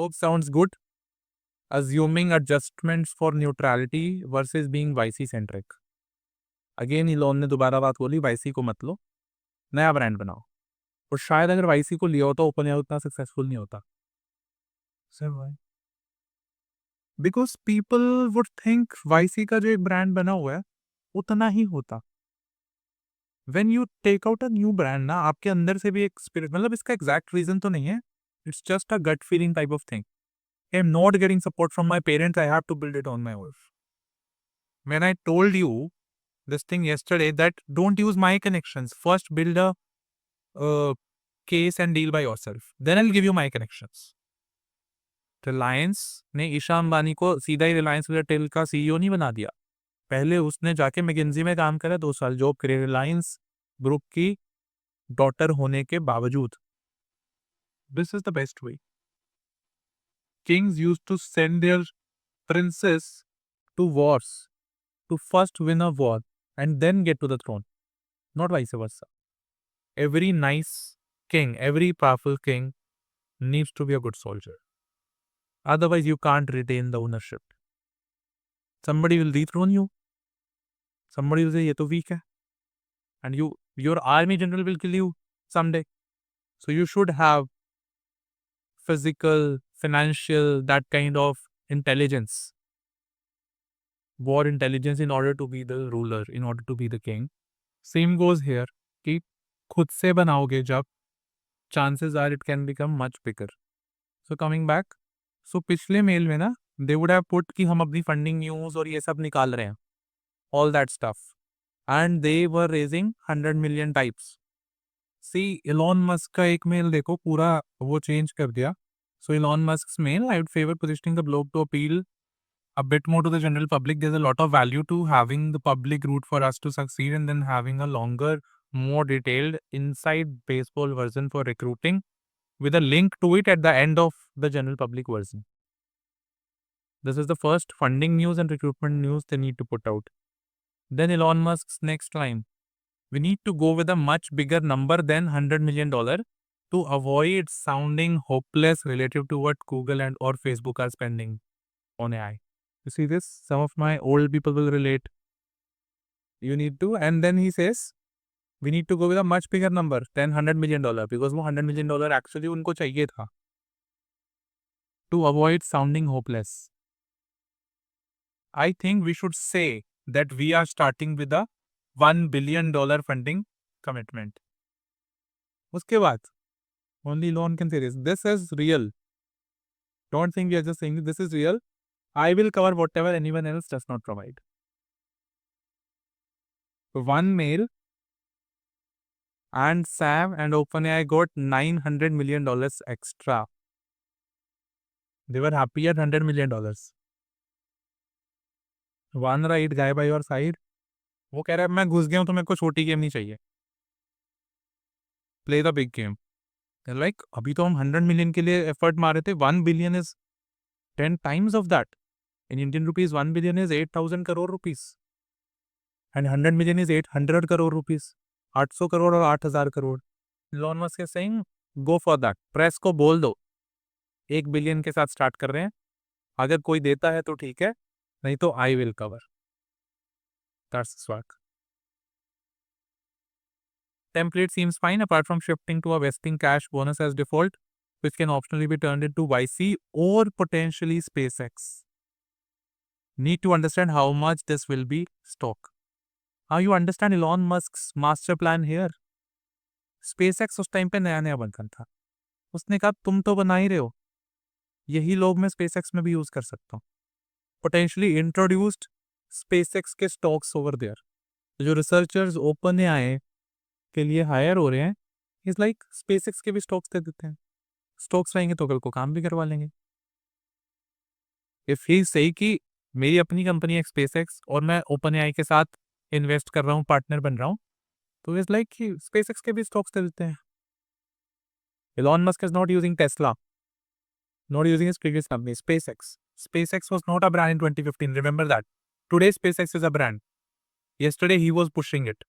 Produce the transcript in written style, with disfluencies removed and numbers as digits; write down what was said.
Globe sounds good, assuming adjustments for neutrality versus being YC centric. Again Elon ने दोबारा बात बोली, YC को मत लो, नया ब्रांड बनाओ। और शायद अगर वाईसी को लिया होता ओपन एआई उतना सक्सेसफुल नहीं होता। Sir why? Because people would think YC का जो एक ब्रांड बना हुआ है उतना ही होता। When you take out a new brand ना, आपके अंदर से भी एक स्पिरिट, मतलब इसका एग्जैक्ट रीजन तो नहीं है, it's just a gut feeling type of thing. I am not getting support from my parents, I have to build it on my own. When I told you this thing yesterday that don't use my connections, first build a case and deal by yourself, then I'll give you my connections. Reliance ने ईशा अंबानी को सीधा ही Reliance retail का CEO नहीं बना दिया, पहले उसने जाके मैकेंजी में काम करा, 2 साल जॉब करी रिलायंस ग्रुप की डॉटर होने के बावजूद। This is the best way. Kings used to send their princes to wars to first win a war and then get to the throne, not vice versa. Every nice king, every powerful king needs to be a good soldier. Otherwise, you can't retain the ownership. Somebody will dethrone you. Somebody will say, "ये तो weak है," and your army general will kill you someday. So you should have physical, financial, that kind of intelligence. War intelligence in order to be the ruler, in order to be the king. Same goes here कि खुद से बनाओगे जब, chances are it can become much bigger. So coming back, so पिछले mail में ना they would have put कि हम अपनी funding news और ये सब निकाल रहे हैं, all that stuff, and they were raising 100 million types. See, Elon Musk का एक मेल देखो, पूरा वो change कर दिया. So Elon Musk's mail, I would favor positioning the blog to appeal a bit more to the general public. There's a lot of value to having the public root for us to succeed, and then having a longer, more detailed inside baseball version for recruiting with a link to it at the end of the general public version. This is the first funding news and recruitment news they need to put out. Then Elon Musk's next line, we need to go with a much bigger number than $100 million to avoid sounding hopeless relative to what Google and or Facebook are spending on AI. You see this? Some of my old people will relate. You need to, and then he says, we need to go with a much bigger number than $100 million because वो $100 million actually उनको चाहिए था to avoid sounding hopeless. I think we should say that we are starting with a $1 billion funding commitment. उसके बाद only Elon can say this. This is real. Don't think we are just saying this is real. I will cover whatever anyone else does not provide. One mail, and Sam and OpenAI got $900 million extra. They were happy at $100 million. One right guy by your side, वो कह रहा है मैं घुस गया हूं तो मेरे को छोटी गेम नहीं चाहिए. Play the big game. Like अभी तो हम 100 million के लिए एफर्ट मारे थे. 1 billion is 10 times of that. In Indian rupees, 1 billion is 8,000 crore rupees. And 100 million is 800 crore rupees. 800 crore और 8,000 crore. Elon Musk is saying, go for that. Press को बोल दो 1 बिलियन के साथ स्टार्ट कर रहे हैं. अगर कोई देता है तो ठीक है, नहीं तो I will cover. That's swag. Template seems fine apart from shifting to a vesting cash bonus as default, which can optionally be turned into YC or potentially SpaceX. Need to understand how much this will be stock. How you understand Elon Musk's master plan here? SpaceX उस time पे नया नया बनकर था. उसने कहा तुम तो बना ही रहे हो, यही लोग मैं SpaceX में भी यूज कर सकता हूँ. पोटेंशियली इंट्रोड्यूस्ड SpaceX के स्टॉक्स ओवर देयर. जो रिसर्चर्स OpenAI के लिए हायर हो रहे हैं, इज लाइक SpaceX के भी स्टॉक्स दे देते हैं. स्टॉक्स रहेंगे तो कल को काम भी करवा लेंगे. इफ ही सही कि मेरी अपनी कंपनी है SpaceX और मैं OpenAI के साथ इन्वेस्ट कर रहा हूँ, पार्टनर बन रहा हूँ, तो इज लाइक कि SpaceX के भी स्टॉक्स दे देते हैं. Elon Musk is not using Tesla, not using his previous company, SpaceX. SpaceX was not a brand in 2015. Remember that. Today, SpaceX is a brand. Yesterday, he was pushing it.